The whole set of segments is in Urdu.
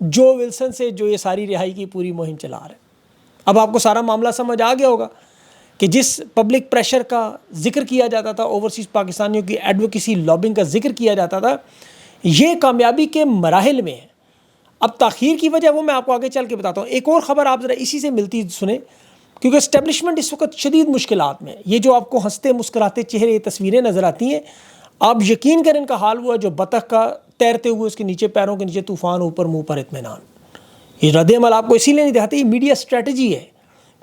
جو ولسن سے جو یہ ساری رہائی کی پوری مہم چلا رہے ہیں۔ اب آپ کو سارا معاملہ سمجھ آ گیا ہوگا کہ جس پبلک پریشر کا ذکر کیا جاتا تھا، اوورسیز پاکستانیوں کی ایڈوکیسی لابنگ کا ذکر کیا جاتا تھا، یہ کامیابی کے مراحل میں ہے۔ اب تاخیر کی وجہ وہ میں آپ کو آگے چل کے بتاتا ہوں۔ ایک اور خبر آپ ذرا اسی سے ملتی سنیں، کیونکہ اسٹیبلشمنٹ اس وقت شدید مشکلات میں، یہ جو آپ کو ہنستے مسکراتے چہرے تصویریں نظر آتی ہیں، آپ یقین کریں ان کا حال ہوا جو بطخ کا تیرتے ہوئے اس کے نیچے پیروں کے نیچے طوفان، اوپر منہ پر اطمینان۔ یہ رد عمل آپ کو اسی لیے نہیں دکھاتے، یہ میڈیا اسٹریٹجی ہے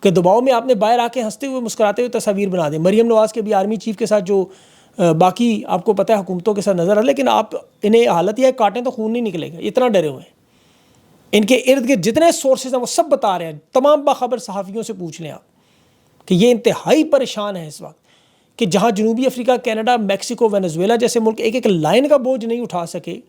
کہ دباؤ میں آپ نے باہر آ کے ہنستے ہوئے مسکراتے ہوئے تصاویر بنا دیں۔ مریم نواز کے بھی آرمی چیف کے ساتھ جو باقی آپ کو پتہ ہے حکومتوں کے ساتھ نظر آ، لیکن آپ انہیں حالت یہ ہے کاٹیں تو خون نہیں نکلے گا، اتنا ڈرے ہوئے ہیں۔ ان کے ارد گرد جتنے سورسز ہیں وہ سب بتا رہے ہیں، تمام باخبر صحافیوں سے پوچھ لیں آپ کہ یہ انتہائی پریشان ہے اس وقت کہ جہاں جنوبی افریقہ، کینیڈا، میکسیکو، وینزویلا جیسے ملک ایک ایک لائن کا بوجھ نہیں اٹھا سکے،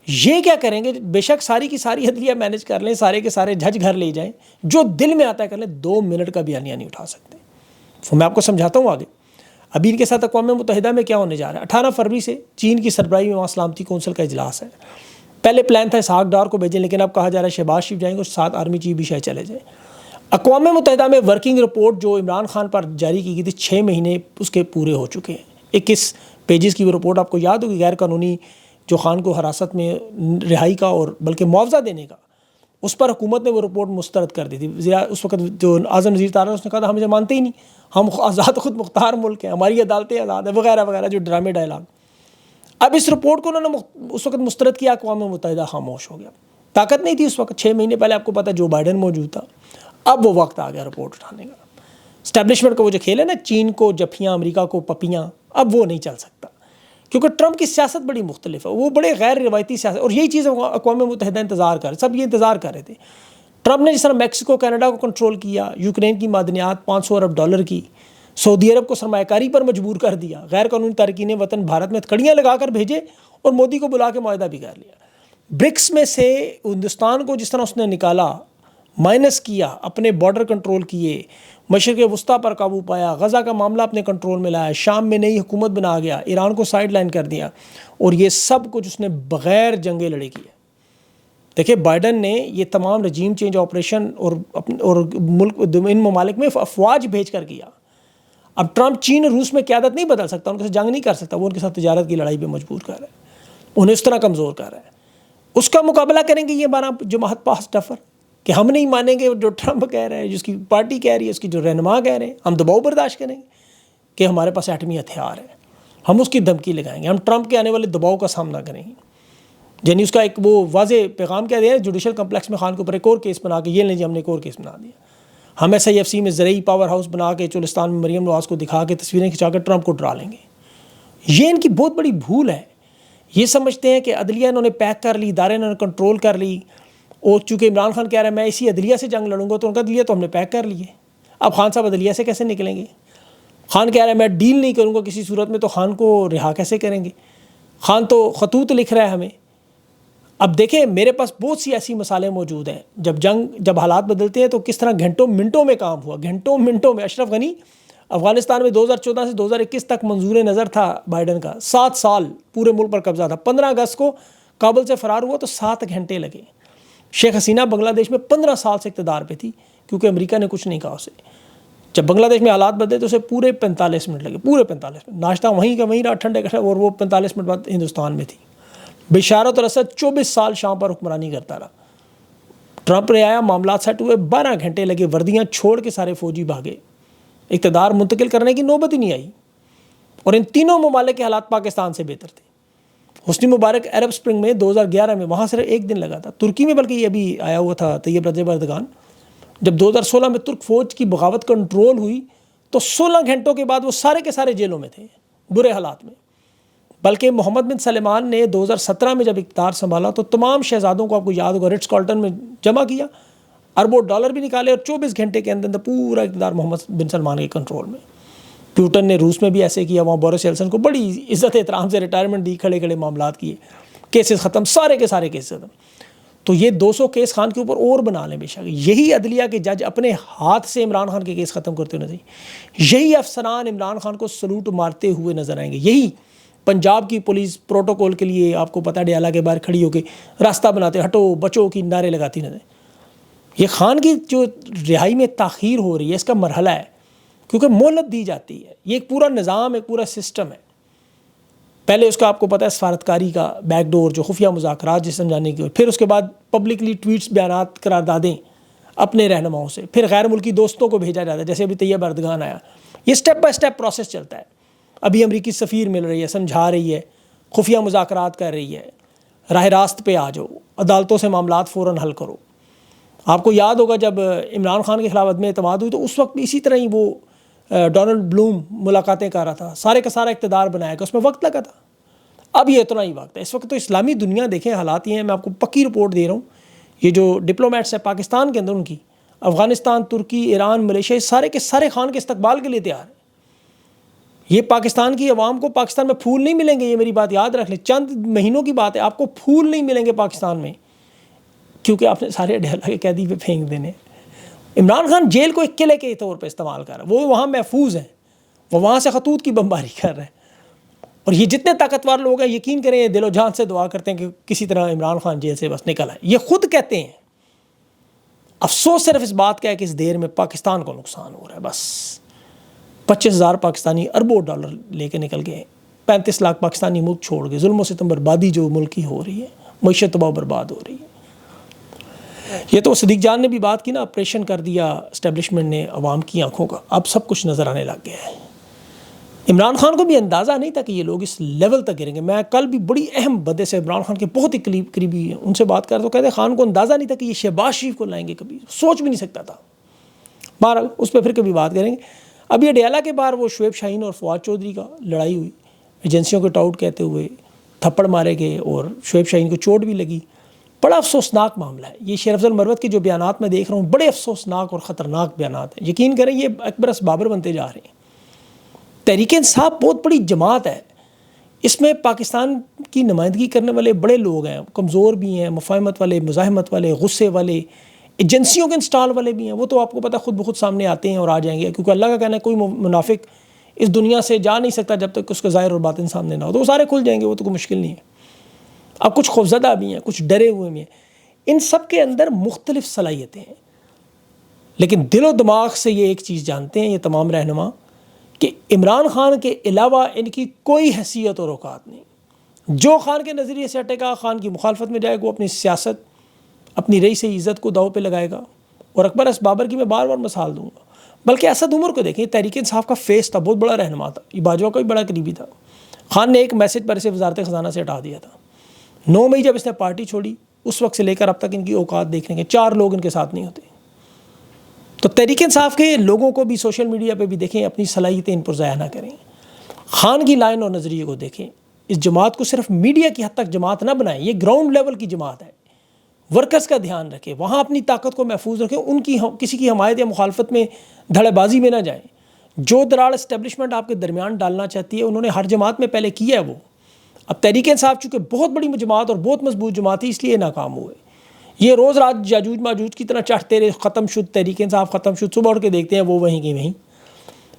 یہ کیا کریں گے؟ بے شک ساری کی ساری عدلیہ مینج کر لیں، سارے کے سارے جج گھر لے جائیں، جو دل میں آتا ہے کر لیں، 2 منٹ کا بیانیہ نہیں اٹھا سکتے۔ تو میں آپ کو سمجھاتا ہوں آگے۔ ابھی ان کے ساتھ اقوام متحدہ میں کیا ہونے جا رہا ہے؟ 18 فروری سے چین کی سربراہی میں وہاں سلامتی کونسل کا اجلاس ہے۔ پہلے پلان تھا اسحاق ڈار کو بھیجیں، لیکن اب کہا جا رہا ہے شہباز شریف جائیں گے اور 7 آرمی چیف بھی شاید چلے جائیں۔ اقوام متحدہ میں ورکنگ رپورٹ جو عمران خان پر جاری کی گئی تھی، 6 مہینے اس کے پورے ہو چکے ہیں۔ 21 پیجز کی وہ رپورٹ آپ کو یاد ہوگی، غیر قانونی جو خان کو حراست میں رہائی کا اور بلکہ معاوضہ دینے کا، اس پر حکومت نے وہ رپورٹ مسترد کر دی تھی۔ اس وقت جو اعظم وزیر تعالیٰ اس نے کہا تھا ہم مانتے ہی نہیں، ہم آزاد خود مختار ملک ہیں، ہماری عدالتیں آزاد ہیں، وغیرہ وغیرہ جو ڈرامے ڈائلاگ۔ اب اس رپورٹ کو انہوں نے اس وقت مسترد کیا، اقوام متحدہ خاموش ہو گیا۔ طاقت نہیں تھی اس وقت، 6 مہینے پہلے آپ کو پتہ جو بائیڈن موجود تھا۔ اب وہ وقت آ گیا رپورٹ اٹھانے کا۔ اسٹیبلشمنٹ کا وہ جو کھیل ہے نا، چین کو جفیاں، امریکہ کو پپیاں، اب وہ نہیں چل سکتا، کیونکہ ٹرمپ کی سیاست بڑی مختلف ہے، وہ بڑے غیر روایتی سیاست، اور یہی چیز اقوام متحدہ انتظار کر رہے، سب یہ انتظار کر رہے تھے۔ ٹرمپ نے جس طرح میکسیکو، کینیڈا کو کنٹرول کیا، یوکرین کی معدنیات 500 ارب ڈالر کی، سعودی عرب کو سرمایہ کاری پر مجبور کر دیا، غیر قانونی تارکین وطن بھارت میں کڑیاں لگا کر بھیجے اور مودی کو بلا کے معاہدہ بھی کر لیا۔ برکس میں سے ہندوستان کو جس طرح اس نے نکالا، مائنس کیا، اپنے بارڈر کنٹرول کیے، مشرق وسطیٰ پر قابو پایا، غزہ کا معاملہ اپنے کنٹرول میں لایا، شام میں نئی حکومت بنا گیا، ایران کو سائیڈ لائن کر دیا، اور یہ سب کچھ اس نے بغیر جنگے لڑے کیا۔ دیکھیں بائیڈن نے یہ تمام رجیم چینج آپریشن اور ملک ان ممالک میں افواج بھیج کر کیا۔ اب ٹرمپ چین اور روس میں قیادت نہیں بدل سکتا، ان کے ساتھ جنگ نہیں کر سکتا، وہ ان کے ساتھ تجارت کی لڑائی پہ مجبور کر رہا ہے، انہیں اس طرح کمزور کر رہا ہے۔ اس کا مقابلہ کریں گے یہ ہمارا جماعت پاس ڈفر کہ ہم نہیں مانیں گے جو ٹرمپ کہہ رہے ہیں، جس کی پارٹی کہہ رہی ہے، اس کی جو رہنما کہہ رہے ہیں، ہم دباؤ برداشت کریں گے کہ ہمارے پاس ایٹمی ہتھیار ہے، ہم اس کی دھمکی لگائیں گے، ہم ٹرمپ کے آنے والے دباؤ کا سامنا کریں گے۔ یعنی اس کا ایک وہ واضح پیغام کیا دیا ہے، جوڈیشل کمپلیکس میں خان کے اوپر ایک اور کیس بنا کے، یہ نہیں جی ہم نے ایک اور کیس بنا دیا، ہم SIFC میں زرعی پاور ہاؤس بنا کے چولستان میں مریم نواز کو دکھا کے تصویریں کھنچا کے ٹرمپ کو ڈرا لیں گے۔ یہ ان کی بہت بڑی بھول ہے، یہ سمجھتے ہیں کہ عدلیہ انہوں نے پیک کر لی، ادارے انہوں نے کنٹرول کر لی، اور چونکہ عمران خان کہہ رہا ہے میں اسی عدلیہ سے جنگ لڑوں گا، تو ان کا عدلیہ تو ہم نے پیک کر لی ہے۔ اب خان صاحب عدلیہ سے کیسے نکلیں گے؟ خان کہہ رہا ہے میں ڈیل نہیں کروں گا کسی صورت میں، تو خان کو رہا کیسے کریں گے؟ خان تو خطوط لکھ رہا ہے ہمیں۔ اب دیکھیں میرے پاس بہت سی ایسی مثالیں موجود ہیں، جب حالات بدلتے ہیں تو کس طرح گھنٹوں منٹوں میں کام ہوا، گھنٹوں منٹوں میں۔ اشرف غنی افغانستان میں 2014 سے 2021 تک منظور نظر تھا بائیڈن کا، 7 سال پورے ملک پر قبضہ تھا۔ 15 اگست کو کابل سے فرار ہوا تو 7 گھنٹے لگے۔ شیخ حسینہ بنگلہ دیش میں 15 سال سے اقتدار پہ تھی، کیونکہ امریکہ نے کچھ نہیں کہا اسے۔ جب بنگلہ دیش میں حالات بدلے تو اسے پورے 45 منٹ لگے، پورے 45 منٹ، ناشتہ وہیں کا وہیں رہا ٹھنڈے کا، اور وہ 45 منٹ بعد ہندوستان میں تھی۔ بشارت الاسد 24 سال شام پر حکمرانی کرتا رہا۔ ٹرمپ نے آیا، معاملات سیٹ ہوئے، 12 گھنٹے لگے، وردیاں چھوڑ کے سارے فوجی بھاگے، اقتدار منتقل کرنے کی نوبت ہی نہیں آئی۔ اور ان تینوں ممالک کے حالات پاکستان سے بہتر تھے۔ حسنی مبارک عرب اسپرنگ میں 2011 میں وہاں صرف 1 دن لگا تھا۔ ترکی میں بلکہ یہ ابھی آیا ہوا تھا طیب رجب اردگان، جب 2016 میں ترک فوج کی بغاوت کنٹرول ہوئی تو 16 گھنٹوں کے بعد وہ سارے کے سارے جیلوں میں تھے، برے حالات میں۔ بلکہ محمد بن سلمان نے 2017 میں جب اقتدار سنبھالا تو تمام شہزادوں کو، آپ کو یاد ہوگا، رٹس کارلٹن میں جمع کیا، اربوں ڈالر بھی نکالے، اور 24 گھنٹے کے اندر پورا اقتدار محمد بن سلمان کے کنٹرول میں۔ پیوٹن نے روس میں بھی ایسے کیا، وہاں بورس یلسن کو بڑی عزت احترام سے ریٹائرمنٹ دی، کھڑے کھڑے معاملات کیے، کیسز ختم، سارے کے سارے کیسز ختم۔ تو یہ 200 کیس خان کے اوپر اور بنا لیں بے شک، یہی عدلیہ کے جج اپنے ہاتھ سے عمران خان کے کیس ختم کرتے ہوئے نظر آئیں، یہی افسران عمران خان کو سلوٹ مارتے ہوئے نظر آئیں گے، یہی پنجاب کی پولیس پروٹوکول کے لیے آپ کو پتہ ڈیالہ کے باہر کھڑی ہو کے راستہ بناتے ہٹو بچو کی نعرے لگاتی نظر. یہ خان کی جو رہائی میں تاخیر ہو رہی ہے اس کا مرحلہ ہے کیونکہ مہلت دی جاتی ہے. یہ ایک پورا نظام ایک پورا سسٹم ہے. پہلے اس کا آپ کو پتہ ہے سفارتکاری کا بیک ڈور جو خفیہ مذاکرات جس سمجھانے کی، پھر اس کے بعد پبلکلی ٹویٹس بیانات قراردادیں اپنے رہنماؤں سے، پھر غیر ملکی دوستوں کو بھیجا جاتا ہے جیسے ابھی طیب اردگان آیا. یہ سٹیپ بائی سٹیپ پروسیس چلتا ہے. ابھی امریکی سفیر مل رہی ہے، سمجھا رہی ہے، خفیہ مذاکرات کر رہی ہے، راہ راست پہ آ جاؤ، عدالتوں سے معاملات فوراً حل کرو. آپ کو یاد ہوگا جب عمران خان کے خلاف عدم اعتماد ہوئی تو اس وقت بھی اسی طرح ہی وہ ڈونلڈ بلوم ملاقاتیں کر رہا تھا، سارے کا سارا اقتدار بنایا گا، اس میں وقت لگا تھا. اب یہ اتنا ہی وقت ہے. اس وقت تو اسلامی دنیا دیکھیں حالات یہ ہیں، میں آپ کو پکی رپورٹ دے رہا ہوں. یہ جو ڈپلومیٹس ہیں پاکستان کے اندر ان کی، افغانستان، ترکی، ایران، ملیشیا، سارے کے سارے خان کے استقبال کے لیے تیار ہیں. یہ پاکستان کی عوام کو پاکستان میں پھول نہیں ملیں گے، یہ میری بات یاد رکھ لیں. چند مہینوں کی بات ہے، آپ کو پھول نہیں ملیں گے پاکستان میں کیونکہ آپ نے سارے ڈیالہ کے قیدی پہ پھینک دینے. عمران خان جیل کو ایک قلعے کے طور پہ استعمال کر رہا ہے. وہ وہاں محفوظ ہیں، وہ وہاں سے خطوط کی بمباری کر رہے ہیں. اور یہ جتنے طاقتور لوگ ہیں یقین کریں یہ دل و جان سے دعا کرتے ہیں کہ کسی طرح عمران خان جیل سے بس نکل آئے. یہ خود کہتے ہیں. افسوس صرف اس بات کا ہے کہ اس دیر میں پاکستان کو نقصان ہو رہا ہے. بس 25,000 پاکستانی اربوں ڈالر لے کے نکل گئے، 35 لاکھ پاکستانی ملک چھوڑ گئے. ظلم و ستم بربادی جو ملک کی ہو رہی ہے، معیشت تباہ برباد ہو رہی ہے. یہ تو صدیق جان نے بھی بات کی نا، آپریشن کر دیا اسٹیبلشمنٹ نے عوام کی آنکھوں کا، اب سب کچھ نظر آنے لگ گیا ہے. عمران خان کو بھی اندازہ نہیں تھا کہ یہ لوگ اس لیول تک گریں گے. میں کل بھی بڑی اہم بندے سے عمران خان کے بہت ہی قریبی ہیں ان سے بات کر تو کہتے خان کو اندازہ نہیں تھا کہ یہ شہباز شریف کو لائیں گے، کبھی سوچ بھی نہیں سکتا تھا. بہرحال اس پہ پھر کبھی بات کریں گے. اب یہ ڈیالہ کے باہر وہ شعیب شاہین اور فواد چودھری کا لڑائی ہوئی، ایجنسیوں کے ٹاؤٹ کہتے ہوئے تھپڑ مارے گئے اور شعیب شاہین کو چوٹ بھی لگی. بڑا افسوسناک معاملہ ہے. یہ شیر افضل مروت کے جو بیانات میں دیکھ رہا ہوں بڑے افسوسناک اور خطرناک بیانات ہیں. یقین کریں یہ اکبر بابر بنتے جا رہے ہیں. تحریک انصاف بہت بڑی جماعت ہے، اس میں پاکستان کی نمائندگی کرنے والے بڑے لوگ ہیں، کمزور بھی ہیں، مفاہمت والے، مزاحمت والے، غصے والے، ایجنسیوں کے انسٹال والے بھی ہیں. وہ تو آپ کو پتہ خود بخود سامنے آتے ہیں اور آ جائیں گے کیونکہ اللہ کا کہنا ہے کوئی منافق اس دنیا سے جا نہیں سکتا جب تک اس کا ظاہر اور باطن سامنے نہ ہو. تو وہ سارے کھل جائیں گے، وہ تو کوئی مشکل نہیں ہے. اب کچھ خوفزدہ بھی ہیں، کچھ ڈرے ہوئے بھی ہیں. ان سب کے اندر مختلف صلاحیتیں ہیں، لیکن دل و دماغ سے یہ ایک چیز جانتے ہیں یہ تمام رہنما کہ عمران خان کے علاوہ ان کی کوئی حیثیت اور اوقات نہیں. جو خان کے نظریے سے ہٹے گا، خان کی مخالفت میں جائے گا، وہ اپنی سیاست، اپنی رئیس عزت کو داؤ پہ لگائے گا. اور اکبر بابر کی میں بار بار مثال دوں گا، بلکہ اسد عمر کو دیکھیں، تحریک انصاف کا فیس تھا، بہت بڑا رہنما تھا، یہ باجوہ کا بھی بڑا قریبی تھا. خان نے ایک میسج پر اسے وزارت خزانہ سے ہٹا دیا تھا. 9 مئی جب اس نے پارٹی چھوڑی اس وقت سے لے کر اب تک ان کی اوقات دیکھنے کے 4 لوگ ان کے ساتھ نہیں ہوتے. تو تحریک انصاف کے لوگوں کو بھی سوشل میڈیا پہ بھی دیکھیں، اپنی صلاحیتیں ان پر ضائع نہ کریں. خان کی لائن اور نظریے کو دیکھیں. اس جماعت کو صرف میڈیا کی حد تک جماعت نہ بنائیں، یہ گراؤنڈ لیول کی جماعت ہے. ورکرز کا دھیان رکھیں، وہاں اپنی طاقت کو محفوظ رکھیں، ان کی کسی کی حمایت یا مخالفت میں دھڑے بازی میں نہ جائیں. جو دراڑ اسٹیبلشمنٹ آپ کے درمیان ڈالنا چاہتی ہے انہوں نے ہر جماعت میں پہلے کیا ہے وہ. اب تحریک انصاف چونکہ بہت بڑی جماعت اور بہت مضبوط جماعت ہے اس لیے ناکام ہوئے. یہ روز رات یاجوج ماجوج کی طرح چڑھتے رہے، ختم شد تحریک انصاف، ختم شد. صبح اٹھ کے دیکھتے ہیں وہ وہیں کی وہیں.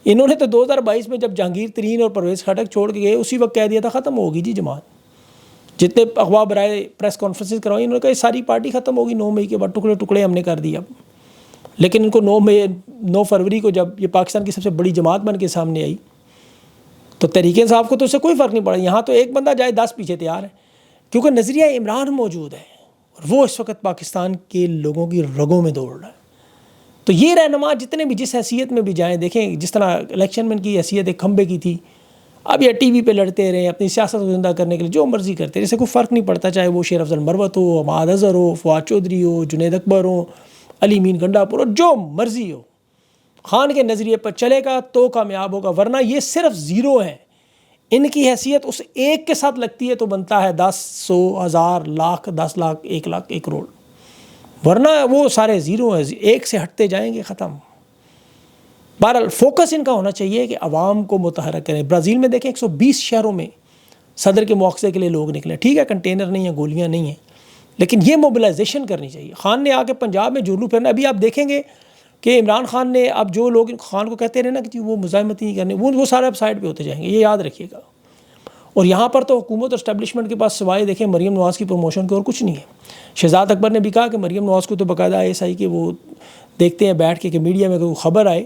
انہوں نے تو 2022 میں جب جہانگیر ترین اور پرویز خٹک چھوڑ کے گئے اسی وقت کہہ دیا تھا ختم ہوگی جی جماعت. جتنے اغوا برائے پریس کانفرنسز کروائی انہوں نے کہا یہ ساری پارٹی ختم ہوگی 9 مئی کے بعد، ٹکڑے ٹکڑے ہم نے کر دیا. لیکن ان کو 9 فروری کو جب یہ پاکستان کی سب سے بڑی جماعت بن کے سامنے آئی تو تحریک انصاف کو تو اس سے کوئی فرق نہیں پڑا. یہاں تو ایک بندہ جائے 10 پیچھے تیار ہے کیونکہ نظریہ عمران موجود ہے اور وہ اس وقت پاکستان کے لوگوں کی رگوں میں دوڑ رہا ہے. تو یہ رہنما جتنے بھی جس حیثیت میں بھی جائیں، دیکھیں جس طرح الیکشن میں ان کی حیثیت ایک کھمبے کی تھی، اب یہ ٹی وی پہ لڑتے رہے اپنی سیاست کو زندہ کرنے کے لیے جو مرضی کرتے رہے، اسے کوئی فرق نہیں پڑتا، چاہے وہ شیر افضل مروت ہو، عماد اظہر ہو، فواد چودھری ہو، جنید اکبر ہو، علی مین گنڈا پور ہو، جو مرضی ہو. خان کے نظریے پر چلے گا تو کامیاب ہوگا، ورنہ یہ صرف زیرو ہیں. ان کی حیثیت اس ایک کے ساتھ لگتی ہے تو بنتا ہے 10، 100، 1000، لاکھ، 10 لاکھ، 1 لاکھ، 1 کروڑ، ورنہ وہ سارے زیرو ہیں. ایک سے ہٹتے جائیں گے ختم. بہرحال فوکس ان کا ہونا چاہیے کہ عوام کو متحرک کریں. برازیل میں دیکھیں 120 شہروں میں صدر کے مواخذے کے لیے لوگ نکلے. ٹھیک ہے کنٹینر نہیں ہیں، گولیاں نہیں ہیں، لیکن یہ موبلائزیشن کرنی چاہیے. خان نے آ کے پنجاب میں جولو پھرنا. ابھی آپ دیکھیں گے کہ عمران خان نے اب جو لوگ خان کو کہتے رہے نا کہ وہ مزاحمت نہیں کرنے، وہ سارے اب سائڈ پہ ہوتے جائیں گے، یہ یاد رکھیے گا. اور یہاں پر تو حکومت اور اسٹیبلشمنٹ کے پاس سوائے دیکھیں مریم نواز کی پروموشن کے اور کچھ نہیں ہے۔ شہزاد اکبر نے بھی کہا کہ مریم نواز کو تو باقاعدہ ISI کے وہ دیکھتے ہیں بیٹھ کے کہ میڈیا میں کوئی خبر آئے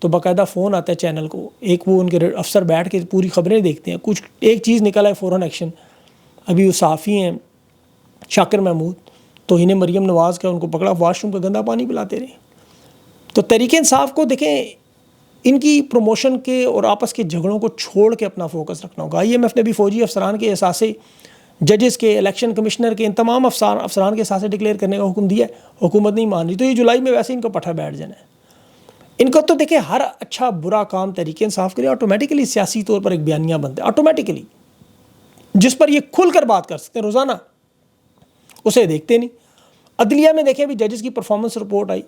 تو باقاعدہ فون آتا ہے چینل کو، ایک وہ ان کے افسر بیٹھ کے پوری خبریں دیکھتے ہیں، کچھ ایک چیز نکلا ہے فوراً ایکشن۔ ابھی وہ صحافی ہیں شاکر محمود، تو انہیں مریم نواز کا ان کو پکڑا، واش روم کا گندا پانی پلاتے رہے۔ تو تحریک انصاف کو دیکھیں ان کی پروموشن کے اور آپس کے جھگڑوں کو چھوڑ کے اپنا فوکس رکھنا ہوگا۔ IMF نے بھی فوجی افسران کے اثاثے، ججز کے، الیکشن کمشنر کے، ان تمام افسران کے اثاثے ڈکلیئر کرنے کا حکم دیا ہے، حکومت نہیں مان رہی، تو یہ جولائی میں ویسے ان کو پٹھا بیٹھ جانا ہے۔ ان کو تو دیکھیں ہر اچھا برا کام تحریک انصاف کرے آٹومیٹیکلی سیاسی طور پر ایک بیانیہ بنتا ہے، آٹومیٹیکلی، جس پر یہ کھل کر بات کر سکتے ہیں روزانہ، اسے دیکھتے نہیں۔ عدلیہ میں دیکھیں بھی ججز کی پرفارمنس رپورٹ آئی،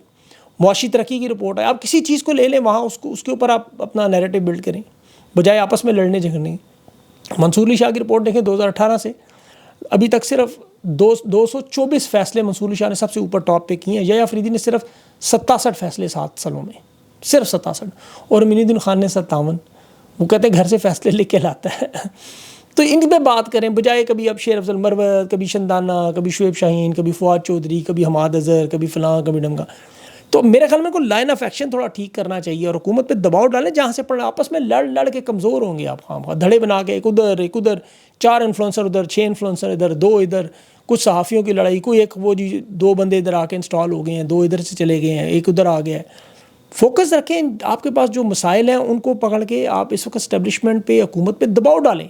معاشی ترقی کی رپورٹ آئی، آپ کسی چیز کو لے لیں وہاں اس کے اوپر آپ اپنا نیریٹو بلڈ کریں بجائے آپس میں لڑنے جھگڑنے۔ منصور علی شاہ کی رپورٹ دیکھیں 2018 سے ابھی تک صرف 224 فیصلے منصور علی شاہ نے سب سے اوپر ٹاپ پہ کیے ہیں، یحییٰ آفریدی نے صرف 67 فیصلے 7 سالوں میں، صرف 67، اور منی الدین خان نے 57۔ وہ کہتے ہیں گھر سے فیصلے لکھ کے لاتا ہے۔ تو ان پہ بات کریں بجائے کبھی اب شیر افضل مروت، کبھی شندانہ، کبھی شعیب شاہین، کبھی فواد چودھری، کبھی حماد اظہر، کبھی فلاں، کبھی ڈمکا۔ تو میرے خیال میں کوئی لائن آف ایکشن تھوڑا ٹھیک کرنا چاہیے اور حکومت پہ دباؤ ڈالیں، جہاں سے پڑھنا آپس میں لڑ کے کمزور ہوں گے آپ، خواہ دھڑے بنا کے ایک ادھر 4 انفلوئنسر ادھر، 6 انفلوئنسر ادھر، 2 ادھر، کچھ صحافیوں کی لڑائی، کوئی ایک وہ جی 2 بندے ادھر آ کے انسٹال ہو گئے ہیں، 2 ادھر سے چلے گئے ہیں، ایک ادھر آ گیا ہے۔ فوکس رکھیں، آپ کے پاس جو مسائل ہیں ان کو پکڑ کے آپ اس وقت اسٹیبلشمنٹ پہ، حکومت پہ دباؤ ڈالیں۔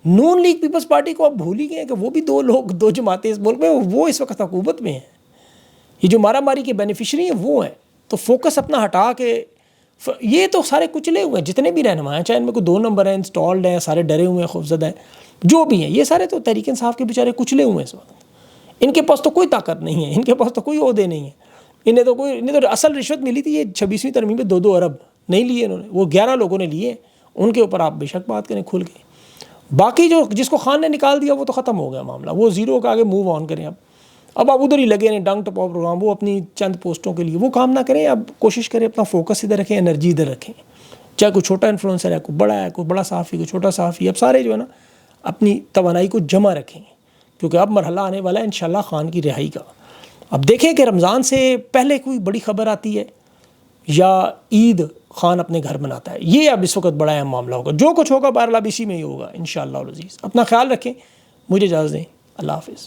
نون لیگ پیپلز پارٹی کو آپ بھول ہی گئے کہ وہ بھی 2 جماعتیں اس ملک میں، وہ اس وقت حکومت میں ہیں، یہ جو مارا ماری کے بینیفیشری ہیں وہ ہیں۔ تو فوکس اپنا ہٹا کے، یہ تو سارے کچلے ہوئے ہیں جتنے بھی رہنما ہیں، چاہے ان میں کوئی 2 نمبر ہیں، انسٹالڈ ہیں، سارے ڈرے ہوئے ہیں، خوفزدہ ہیں، جو بھی ہیں، یہ سارے تو تحریک انصاف کے بیچارے کچلے ہوئے ہیں اس وقت۔ ان کے پاس تو کوئی طاقت نہیں ہے، ان کے پاس تو کوئی عہدے نہیں ہیں، انہیں تو اصل رشوت ملی تھی یہ 26ویں ترمیم میں 2 ارب نہیں لیے انہوں نے، وہ 11 لوگوں نے لیے، ان کے اوپر آپ بے شک بات کریں کھل کے۔ باقی جس کو خان نے نکال دیا وہ تو ختم ہو گیا معاملہ، وہ زیرو کا آگے موو آن کریں۔ اب آپ ادھر ہی لگے رہیں ڈنگ ٹپاؤ پروگرام، وہ اپنی چند پوسٹوں کے لیے وہ کام نہ کریں، اب کوشش کریں اپنا فوکس ادھر رکھیں، انرجی ادھر رکھیں، چاہے کوئی چھوٹا انفلوئنسر ہے، کوئی بڑا ہے، کوئی بڑا صحافی، کوئی چھوٹا صحافی، اب سارے جو ہے نا اپنی توانائی کو جمع رکھیں، کیونکہ اب مرحلہ آنے والا ہے انشاءاللہ خان کی رہائی کا۔ اب دیکھیں کہ رمضان سے پہلے کوئی بڑی خبر آتی ہے یا عید خان اپنے گھر مناتا ہے، یہ اب اس وقت بڑا اہم معاملہ ہوگا۔ جو کچھ ہوگا بہرحال اب اسی میں ہی ہوگا انشاءاللہ العزیز۔ اپنا خیال رکھیں، مجھے اجازت دیں، اللہ حافظ۔